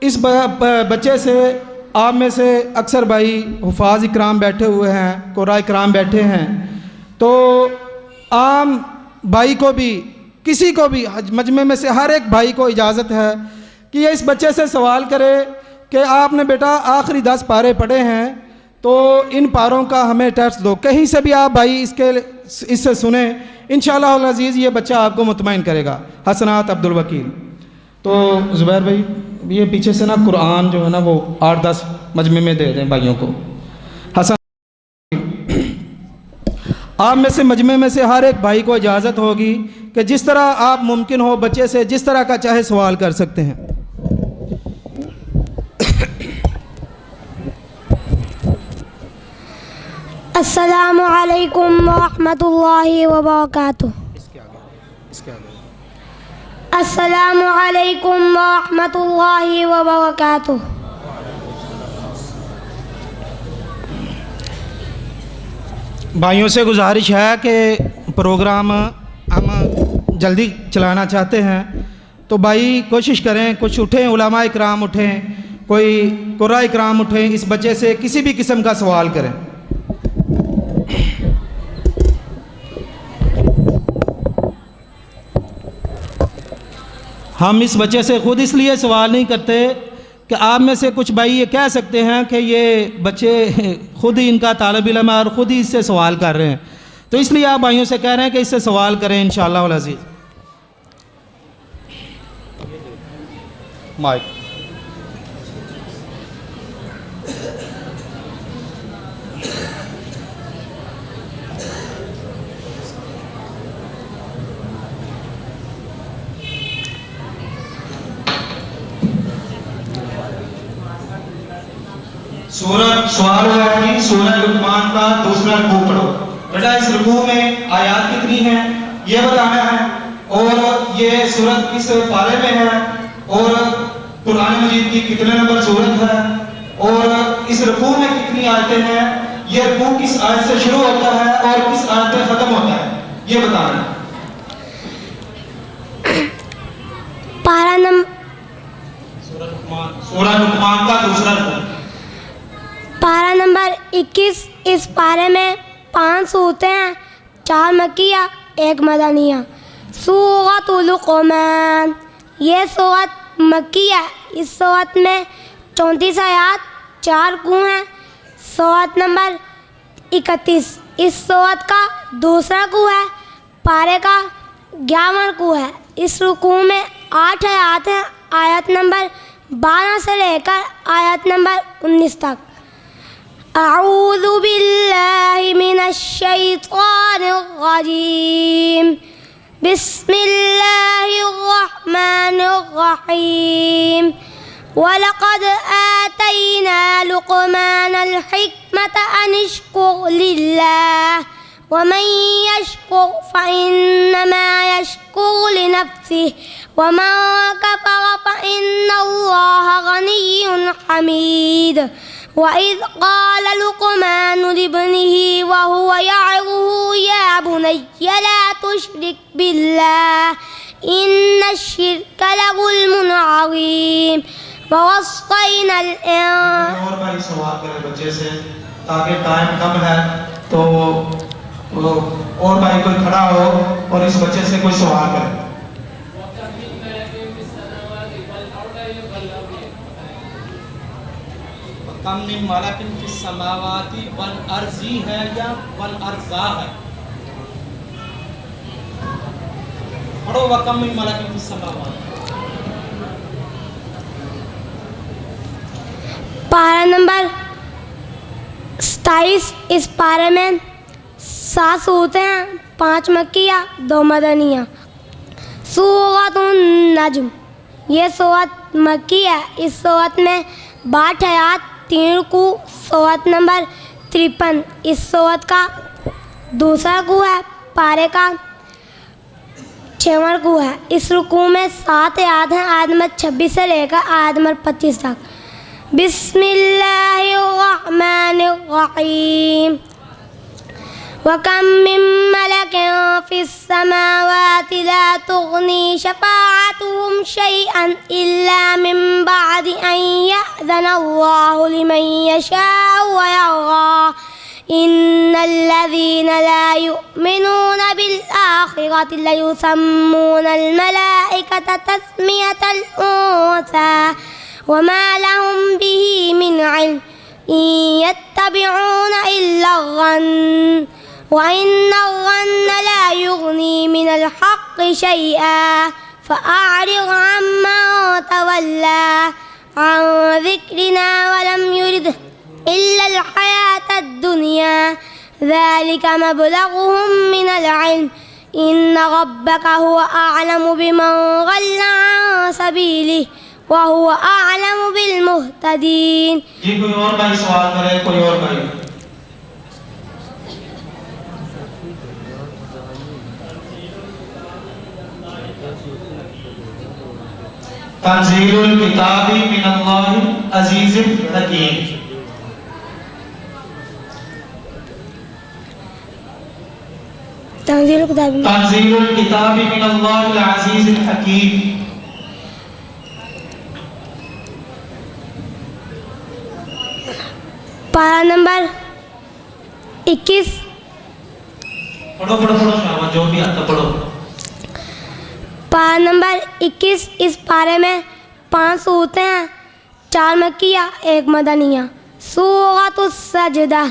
इस बच्चे से आप में से अक्सर भाई हुफ़ाज़ इकराम बैठे हुए हैं, कुरान इकराम बैठे हैं। तो आम भाई को भी, किसी को भी मजमे में से हर एक भाई को इजाज़त है कि ये इस बच्चे से सवाल करे कि आपने बेटा आखिरी 10 पारे पढ़े हैं, तो इन पारों का हमें टेस्ट दो। कहीं से भी आप भाई इससे सुने, इंशाअल्लाह अज़ीज़ ये बच्चा आपको मुतमईन करेगा। हसनात अब्दुल वकील। तो ज़ुबैर भाई ये पीछे से ना कुरान जो है ना वो 8-10 मजमे में दे दें भाइयों को। हसन, आप में से मजमे में से हर एक भाई को इजाज़त होगी कि जिस तरह आप मुमकिन हो बच्चे से जिस तरह का चाहे सवाल कर सकते हैं। अस्सलामु अलैकुम व रहमतुल्लाहि व बरकातुहू। अस्सलामु अलैकुम व रहमतुल्लाहि व बरकातुहू। भाइयों से गुजारिश है कि प्रोग्राम हम जल्दी चलाना चाहते हैं, तो भाई कोशिश करें, कुछ उठें, उलमा इकराम उठें, कोई कुरान इकराम उठें, इस बच्चे से किसी भी किस्म का सवाल करें। हम इस बच्चे से ख़ुद इसलिए सवाल नहीं करते कि आप में से कुछ भाई ये कह सकते हैं कि ये बच्चे ख़ुद ही इनका तालिब इल्म है और ख़ुद ही इससे सवाल कर रहे हैं, तो इसलिए आप भाइयों से कह रहे हैं कि इससे सवाल करें इंशाअल्लाह अज़ीज़। माइक। सूरत सवाल हुआ कि सूरह लुक़मान का दूसरा रुकू पढ़ो। बेटा इस रुकू में आयत कितनी है ये बताना है, और ये सूरत किस पारे में है, और कुरान मजीद की कितने नंबर सूरत है, और इस रुकू में कितनी आयतें हैं, ये रुकू किस आयत से शुरू होता है और किस आयत पे ख़त्म होता है, ये बताना है। पारा नंबर सूरह लुक़मान का दूसरा रुकू। पारा नंबर 21। इस पारे में 5 सूरतें हैं, 4 मक्किया 1 मदनिया। सूरतुल लुक़मान, ये सूरत मक्की है। इस सूरत में 34 आयात, 4 रुकू हैं। सूरत नंबर 31, इस सूरत का दूसरा रुकू है। पारे का 11वां रुकू है। इस रुकू में 8 आयात हैं, आयत नंबर 12 से लेकर आयत नंबर 19 तक। अऊज़ु बिल्लाहि मिनश शैतानिर रजीम, बिस्मिल्लाहिर रहमानिर रहीम। वलक़द आतैना लुक़मानल हिक्मत अनिश्कुर लिल्लाह वमन यश्कुर फ़इन्नमा यश्कुरु लिनफ़्सिहि वमन कफ़र फ़इन्नल्लाहा गनिय्युन हमीद। वइज़ क़ाल लुक़मानु लिब्निही वहुव यअज़ुहु या बुनय्य ला तुश्रिक बिल्लाह इन्नश्शिर्क लज़ुल्मुन अज़ीम। ववस्सैनल और भाई सवाल करें बच्चे से, ताकि टाइम कम है तो और भाई कोई खड़ा हो और इस बच्चे से कोई सवाल करे। कम मिन मलकिन फिस समावाति वल अर्ज़ी है या वल अर्ज़ा है? पढ़ो वकम मिन मलकिन फिस समावाति। पारा नंबर 27। इस पारे में 7 सूरतें हैं, 5 मक्किया 2 मदनिया। सूरतुन नज्म, ये सूरत मक्की है। इस सूरत में 62 आयात, 3 रुकू। सूरत नंबर 53, इस सूरत का दूसरा रुकू है। पारे का 6वां रुकू है। इस रुकू में 7 आयत हैं, आयत नंबर 26 से लेकर आयत नंबर 25 तक। बिस्मिल्लाहिर रहमानिर रहीम। वकम मिन मलकिन फिस समावाति ला तुगनी शफाअतुहुम शैअन इल्ला मिन बअदि अन यअज़नल्लाहु लिमन यशाअ व यर्ज़ा। इन्नल्लज़ीना ला युमिनूना बिल आखिरति लयुसम्मूनल मलाइकता तस्मियतल उन्सा वमा लहुम बिही मिन इल्म इन यत्तबिऊना इल्ला ज़न्न व इन्नज़्ज़न्न ला युग़नी मिनल हक़्क़ि शैअन फ़अअरिज़ अम्मन तवल्ला अन ज़िक्रिना व लम युरिद इल्लल हयातद दुनिया ज़ालिक मबलग़ुहुम मिनल इल्म इन्न रब्बका हुवा अअलमु बिमन ज़ल्ल अन सबीलिहि व हुवा अअलमु बिल मुहतदीन। जी कोई और भाई सवाल करे, कोई और भाई? तंज़ीलुल किताबी मिनल्लाहिल अज़ीज़िल हकीम। तंज़ीलुल किताबी मिनल्लाहिल अज़ीज़िल हकीम। पारा नंबर 21। पढ़ो पढ़ो पढ़ो शाबाश, जो भी आता पढ़ो। पारा नंबर 21। इस पारे में 5 सूरतें हैं, 4 मक्किया 1 मदनिया। सूरतुस सजदा,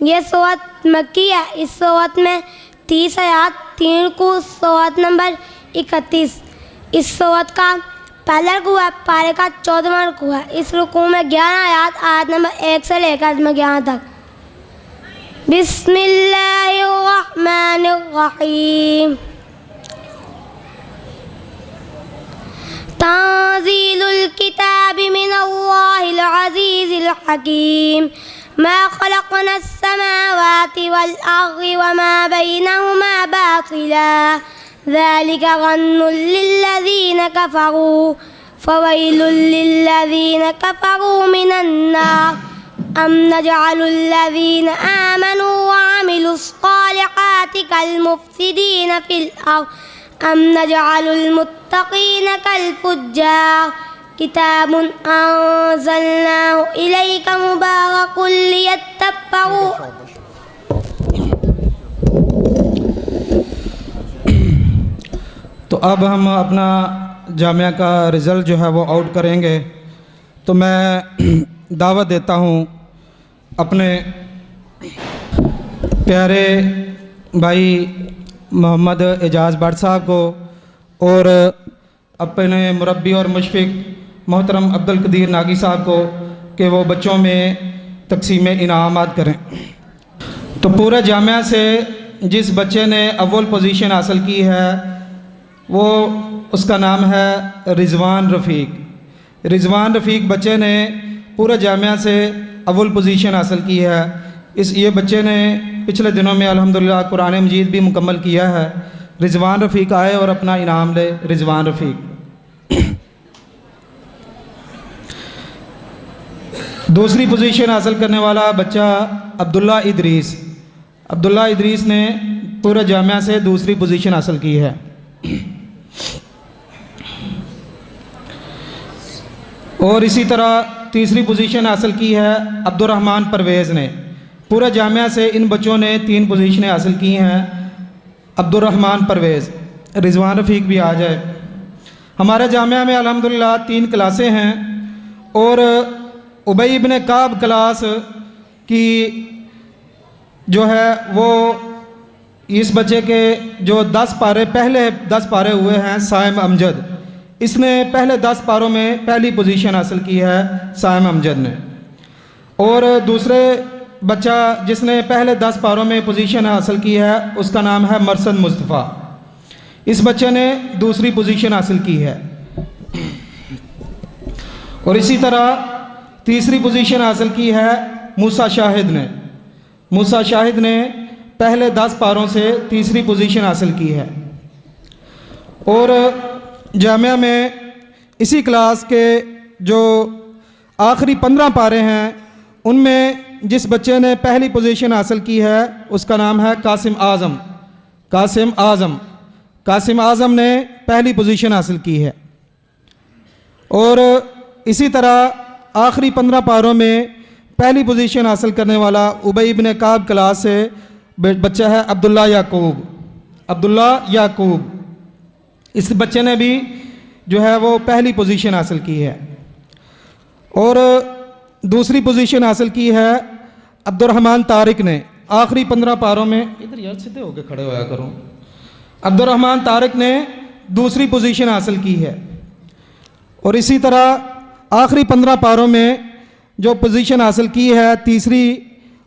ये सूरत मक्की है। इस सूरत में 30 आयात, 3 रुकू। सूरत नंबर 31, इस सूरत का पहला रुकू है। पारे का 14वां रुकू है। इस रुकू में 11 आयात, आयत नंबर 1 से लेकर 11 तक। बिस्मिल्लाहिर रहमानिर रहीम। तंज़ीलुल किताबि मिनल्लाहिल अज़ीज़िल हकीम। मा खलक़नस समावाति वल अर्ज़ वमा बैनहुमा बातिला ज़ालिका ज़न्नुल लिल्लज़ीना कफ़रू फ़वैलुल लिल्लज़ीना कफ़रू मिनन नार। अम नजअलुल लज़ीना आमनू व अमिलुस सालिहाति कल मुफ़्सिदीन फ़िल अर्ज़ अम नजअलुल मुत्तकीन कल फुज्जार किताबुन अंज़लनाहु इलैका मुबारकुल लियत्तब्बऊ। तो अब हम अपना जामिया का रिज़ल्ट जो है वो आउट करेंगे। तो मैं दावत देता हूँ अपने प्यारे भाई मोहम्मद एजाज़ भट्ट साहब को और अपने मुरब्बी और मुशफ़िक मोहतरम अब्दुल कदीर नागी साहब को कि वो बच्चों में तकसीम इनामात करें। तो पूरे जामिया से जिस बच्चे ने अव्वल पोजीशन हासिल की है वो उसका नाम है रिज़वान रफ़ीक। रिज़वान रफ़ीक बच्चे ने पूरे जामिया से अव्वल पोजीशन हासिल की है। ये बच्चे ने पिछले दिनों में अल्हम्दुलिल्लाह कुरान मजीद भी मुकम्मल किया है। रिज़वान रफ़ीक आए और अपना इनाम ले। रिज़वान रफ़ीक। दूसरी पोजीशन हासिल करने वाला बच्चा अब्दुल्ला इदरीस। अब्दुल्ला इदरीस ने पूरे जामिया से दूसरी पोजीशन हासिल की है। और इसी तरह तीसरी पोजीशन हासिल की है अब्दुर्रहमान परवेज़ ने। पूरे जामिया से इन बच्चों ने 3 पोजीशनें हासिल की हैं। अब्दुर्रहमान परवेज़, रिज़वान रफ़ीक भी आ जाए। हमारे जामिया में अल्हम्दुलिल्लाह 3 क्लासें हैं और उबई इब्न काब क्लास की जो है वो इस बच्चे के जो 10 पारे पहले 10 पारे हुए हैं साइम अमजद, इसने पहले 10 पारों में पहली पोजीशन हासिल की है साइम अमजद ने। और दूसरे बच्चा जिसने पहले 10 पारों में पोजीशन हासिल की है उसका नाम है मरसद मुस्तफ़ा। इस बच्चे ने दूसरी पोजीशन हासिल की है। और इसी तरह तीसरी पोजीशन हासिल की है मूसा शाहिद ने। मूसा शाहिद ने पहले 10 पारों से तीसरी पोजीशन हासिल की है। और जामिया में इसी क्लास के जो आखिरी 15 पारे हैं उनमें जिस बच्चे ने पहली पोजीशन हासिल की है उसका नाम है कासिम आज़म। कासिम आज़म, कासिम आज़म ने पहली पोजीशन हासिल की है। और इसी तरह आखिरी 15 पारों में पहली पोजीशन हासिल करने वाला उबई इब्न काब क्लास से बच्चा है अब्दुल्ला याकूब। अब्दुल्ला याकूब, इस बच्चे ने भी जो है वो पहली पोजीशन हासिल की है। और दूसरी पोजीशन हासिल की है अब्दुर्रहमान तारिक ने। आखिरी 15 पारों में इधर यार सीधे होकर खड़े होया करो। अब्दुर्रहमान तारिक ने दूसरी पोजीशन हासिल की है। और इसी तरह आखिरी 15 पारों में जो पोजीशन हासिल की है तीसरी,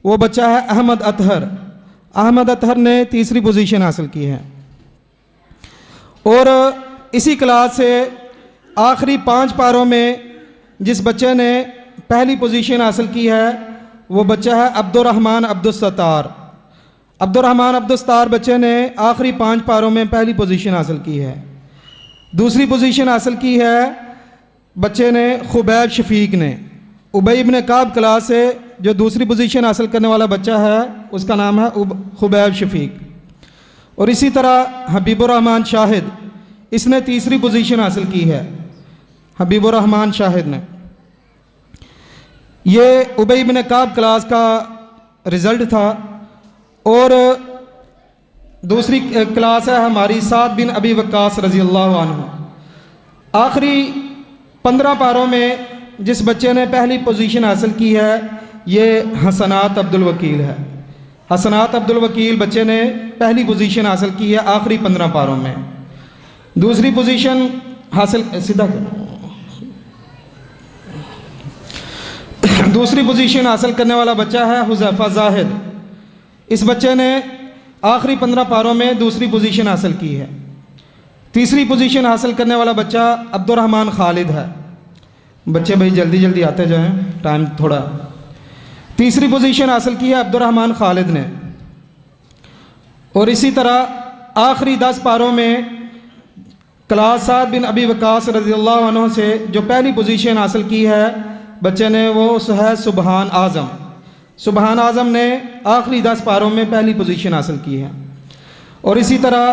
वो बच्चा है अहमद अतहर। अहमद अतहर ने तीसरी पोजीशन हासिल की है। और इसी क्लास से आखिरी 5 पारों में जिस बच्चे ने पहली पोजीशन हासिल की है वो बच्चा है अब्दुर्रहमान अब्दुस्सत्तार। अब्दुर्रहमान अब्दुस्सत्तार बच्चे ने आखिरी 5 पारों में पहली पोजीशन हासिल की है। दूसरी पोजीशन हासिल की है बच्चे ने खुबैब शफीक ने। उबई इब्न काब क्लास से जो दूसरी पोजीशन हासिल करने वाला बच्चा है उसका नाम है खुबैब शफीक। और इसी तरह हबीबुर्रहमान शाहिद, इसने तीसरी पोजीशन हासिल की है। हबीबुर्रहमान शाहिद ने। ये उबई इब्न काब क्लास का रिज़ल्ट था। और दूसरी क्लास है हमारी साद बिन अबी वक्कास रज़ी अल्लाह अन्हु। आखिरी 15 पारों में जिस बच्चे ने पहली पोजीशन हासिल की है ये हसनात अब्दुल वकील है। हसनात अब्दुल वकील बच्चे ने पहली पोजीशन हासिल की है आखिरी 15 पारों में। दूसरी पोजीशन हासिल सीधा दूसरी पोजीशन हासिल करने वाला बच्चा है हुज़ैफ़ा ज़ाहिद। इस बच्चे ने आखिरी 15 पारों में दूसरी पोजीशन हासिल की है। तीसरी पोजीशन हासिल करने वाला बच्चा अब्दुर्रहमान खालिद है। बच्चे भाई जल्दी जल्दी आते जाएं, टाइम थोड़ा। तीसरी पोजीशन हासिल की है अब्दुर्रहमान खालिद ने। और इसी तरह आखिरी 10 पारों में क्लास साद बिन अबी वक्कास रज़ियल्लाहु अन्हु से जो पहली पोजीशन हासिल की है बच्चे ने वो है सुबहान आज़म। सुबहान आज़म ने आखिरी 10 पारों में पहली पोजीशन हासिल की है। और इसी तरह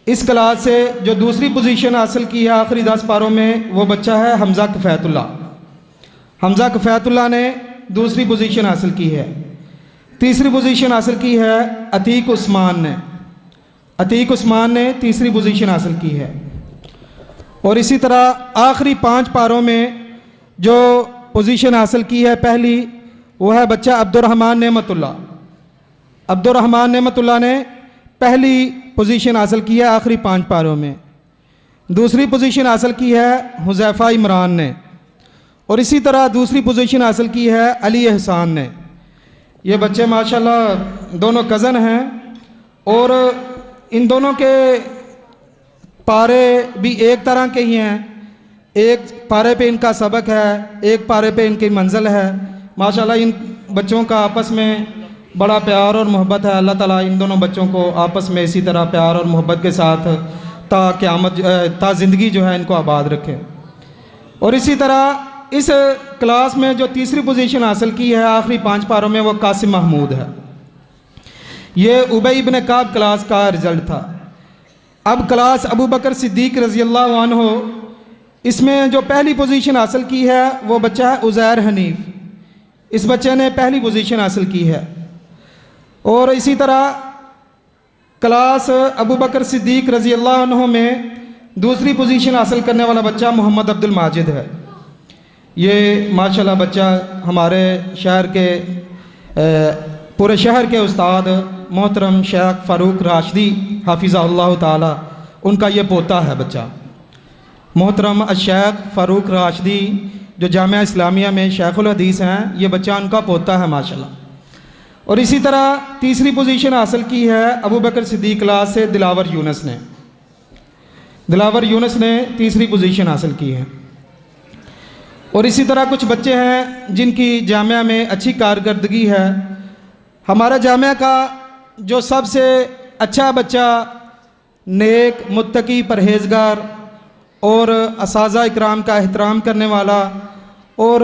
इस क्लास से जो दूसरी पोजीशन हासिल की है आखिरी 10 पारों में, वो बच्चा है हमज़ा कफ़ैतुल्लाह। हमज़ा कफ़ैतुल्लाह ने दूसरी पोजीशन हासिल की है। तीसरी पोजीशन हासिल की है अतीक उस्मान ने। अतीक उस्मान ने तीसरी पोजीशन हासिल की है। और इसी तरह आखिरी 5 पारों में जो पोजीशन हासिल की है पहली, वो है बच्चा अब्दुर्रहमान नेमतुल्लाह। अब्दुर्रहमान नेमतुल्लाह ने पहली पोजीशन हासिल की है आखिरी 5 पारों में। दूसरी पोजीशन हासिल की है हुज़ैफ़ा इमरान ने। और इसी तरह दूसरी पोजीशन हासिल की है अली एहसान ने। ये बच्चे माशाल्लाह दोनों कज़न हैं और इन दोनों के पारे भी एक तरह के ही हैं। एक पारे पे इनका सबक है, एक पारे पे इनकी मंजिल है। माशाल्लाह इन बच्चों का आपस में बड़ा प्यार और मोहब्बत है। अल्लाह ताला इन दोनों बच्चों को आपस में इसी तरह प्यार और मोहब्बत के साथ ता ज़िंदगी जो है इनको आबाद रखे। और इसी तरह इस क्लास में जो तीसरी पोजीशन हासिल की है आखिरी 5 पारों में, वो कासिम महमूद है। ये उबई इब्न काब क्लास का रिज़ल्ट था। अब क्लास अबू बकर सिद्दीक़ रज़ियल्लाहु अन्हु, इसमें जो पहली पोजीशन हासिल की है वो बच्चा है उज़ैर हनीफ़। इस बच्चे ने पहली पोजीशन हासिल की है। और इसी तरह क्लास अबू बकर सिद्दीक़ रज़ियल्लाहु अन्हु में दूसरी पोजीशन हासिल करने वाला बच्चा मोहम्मद अब्दुल माजिद है। ये माशाल्लाह बच्चा हमारे शहर के पूरे शहर के उस्ताद मोहतरम शेख फ़ारूक राशिदी हाफिज़हुल्लाह ताला, उनका ये पोता है बच्चा। मोहतरम शेख फ़ारूक राशिदी जो जामिया इस्लामिया में शेखुल हदीस हैं, ये बच्चा उनका पोता है माशाल्लाह। और इसी तरह तीसरी पोजीशन हासिल की है अबू बकर सिद्दीक़ क्लास से दिलावर यूनुस ने। दिलावर यूनुस ने तीसरी पोजीशन हासिल की है। और इसी तरह कुछ बच्चे हैं जिनकी जामिया में अच्छी कारकर्दगी है। हमारा जामिया का जो सबसे अच्छा बच्चा नेक, मुत्तकी, परहेज़गार और असाज़ा इकराम का एहतराम करने वाला, और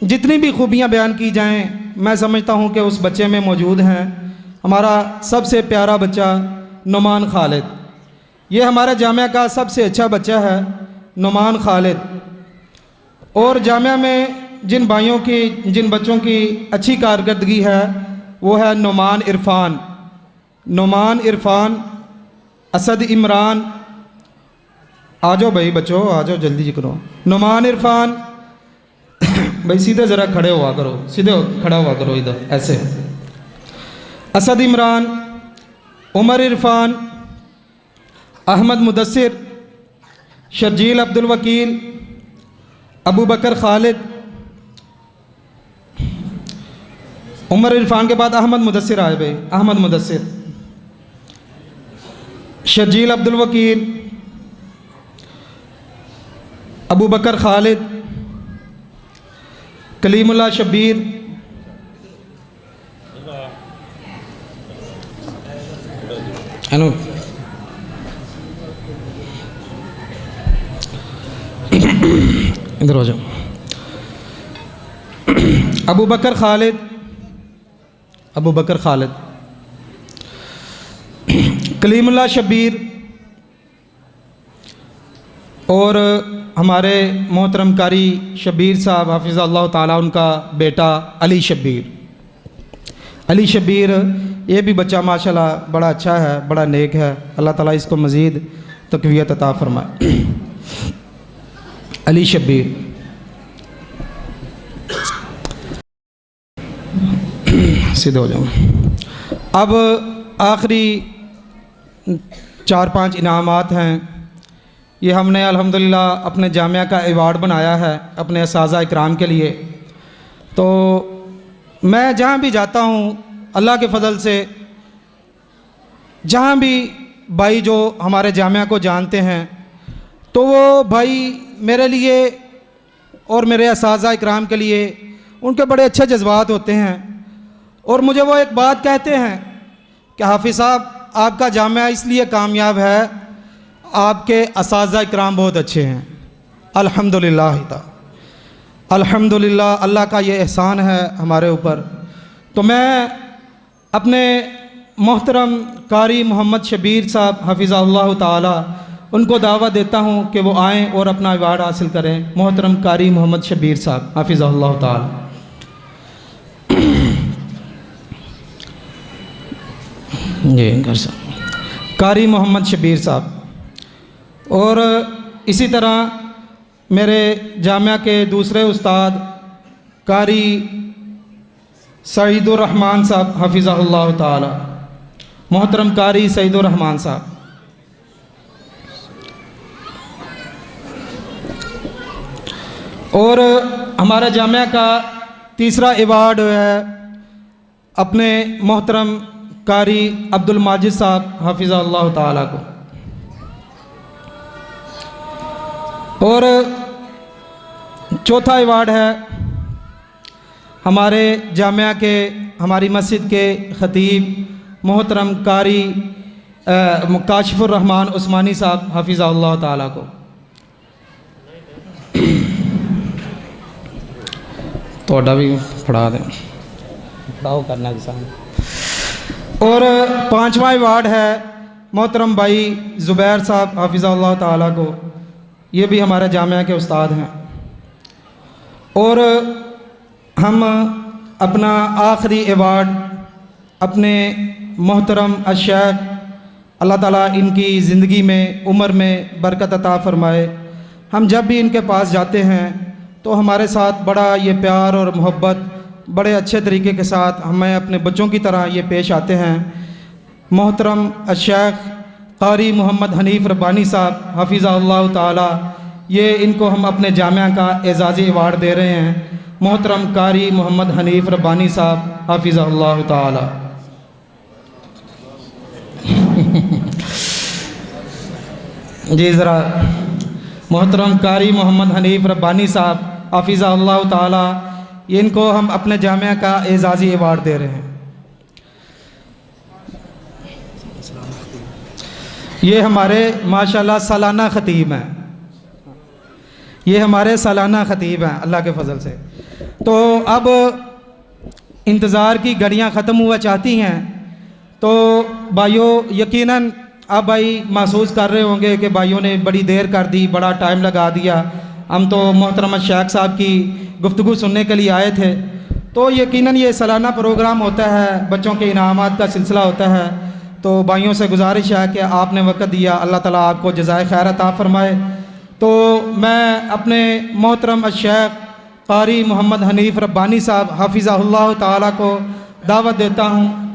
जितनी भी खूबियाँ बयान की जाएं मैं समझता हूँ कि उस बच्चे में मौजूद हैं। हमारा सबसे प्यारा बच्चा नुमान खालिद, ये हमारे जामिया का सबसे अच्छा बच्चा है नुमान खालिद। और जामिया में जिन भाइयों की, जिन बच्चों की अच्छी कारकर्दगी है वो है नुमान इरफान, नुमान इरफान, असद इमरान। आ जाओ भाई बच्चों, आ जाओ जल्दी करो। नुमान इरफान भाई सीधे ज़रा खड़े हुआ करो, सीधे खड़ा हुआ करो इधर ऐसे। असद इमरान, उमर इरफान, अहमद मुदस्सिर, शर्जील अब्दुल वकील, अबू बकर खालिद। उमर इरफान के बाद अहमद मुदस्सिर आए भाई, अहमद मुदस्सिर, शर्जील अब्दुल वकील, अबू बकर खालिद, कलीमुल्लाह शब्बीर, इधर हो जाओ, अबू बकर खालिद, अबू बकर खालिद, कलीमुल्लाह शब्बीर, और हमारे मोहतरम कारी शब्बीर साहब हाफिज़ल्लाह ताला, उनका बेटा अली शब्बीर। अली शब्बीर ये भी बच्चा माशाल्लाह बड़ा अच्छा है, बड़ा नेक है। अल्लाह ताला इसको मज़ीद तक़वियत अता फ़रमाए। अली शब्बीर, सीधे हो जाओ। अब आखिरी 4-5 इनामात हैं। ये हमने अल्हम्दुलिल्लाह अपने जामिया का अवार्ड बनाया है अपने असाज़ा इकराम के लिए। तो मैं जहाँ भी जाता हूँ अल्लाह के फ़ज़ल से, जहाँ भी भाई जो हमारे जामिया को जानते हैं, तो वो भाई मेरे लिए और मेरे असाज़ा इकराम के लिए उनके बड़े अच्छे जज्बात होते हैं। और मुझे वो एक बात कहते हैं कि हाफिज़ साहब आपका जामिया इसलिए कामयाब है, आपके असाज़ा इकराम बहुत अच्छे हैं। अल्हम्दुलिल्लाह, अल्हम्दुलिल्लाह, अल्लाह का ये एहसान है हमारे ऊपर। तो मैं अपने मोहतरम कारी मोहम्मद शबीर साहब हफिज़हुल्लाह ताला, उनको दावत देता हूँ कि वो आएँ और अपना अवार्ड हासिल करें। मोहतरम कारी मोहम्मद शबीर साहब हफिज़हुल्लाह ताला। जी घर साहब कारी मोहम्मद शबीर साहब। और इसी तरह मेरे जामिया के दूसरे उस्ताद कारी सईदुर रहमान साहब हफिज़हुल्लाह ताला, मोहतरम कारी सईदुर रहमान साहब। और हमारा जामिया का तीसरा अवार्ड है अपने मोहतरम कारी अब्दुल माजिद साहब हफिज़हुल्लाह ताला को। और चौथा अवार्ड है हमारे जामिया के, हमारी मस्जिद के ख़तीब मोहतरम कारी काशिफुर रहमान उस्मानी साहब हफिज़हुल्लाह ताला को। तोड़ा भी पढ़ा दें, पढ़ाओ करना किसान। और पांचवा अवार्ड है मोहतरम भाई ज़ुबैर साहब हफिज़हुल्लाह ताला को, ये भी हमारे जामिया के उस्ताद हैं। और हम अपना आखिरी अवार्ड अपने मोहतरम अशेख, अल्लाह ताला इनकी ज़िंदगी में उम्र में बरकत अता फ़रमाए, हम जब भी इनके पास जाते हैं तो हमारे साथ बड़ा ये प्यार और मोहब्बत बड़े अच्छे तरीके के साथ हमें अपने बच्चों की तरह ये पेश आते हैं। मोहतरम अशेख कारी मोहम्मद हनीफ़ रब्बानी साहब हफिज़हुल्लाह ताला, ये इनको हम अपने जामिया का एजाज़ी अवार्ड दे रहे हैं। मोहतरम कारी मोहम्मद हनीफ़ रब्बानी साहब हफिज़हुल्लाह ताला। जी ज़रा मोहतरम कारी मोहम्मद हनीफ़ रब्बानी साहब हफिज़हुल्लाह ताला, इनको हम अपने जामिया का एजाज़ी अवार्ड दे रहे हैं। ये हमारे माशाल्लाह सालाना ख़तीब हैं, ये हमारे सालाना ख़तीब हैं अल्लाह के फ़ज़ल से। तो अब इंतज़ार की घड़ियाँ ख़त्म हुआ चाहती हैं, तो भाइयों यकीनन अब भाई महसूस कर रहे होंगे कि भाइयों ने बड़ी देर कर दी, बड़ा टाइम लगा दिया। हम तो मोहतरम शेख साहब की गुफ्तगू सुनने के लिए आए थे। तो यकीनन ये सालाना प्रोग्राम होता है, बच्चों के इनामात का सिलसिला होता है। तो भाइयों से गुजारिश है कि आपने वक़्त दिया, अल्लाह ताला आपको जज़ाए खैर अता फ़रमाए। तो मैं अपने मोहतरम शेख कारी मोहम्मद हनीफ़ रब्बानी साहब हफिज़हुल्लाह ताला को दावत देता हूँ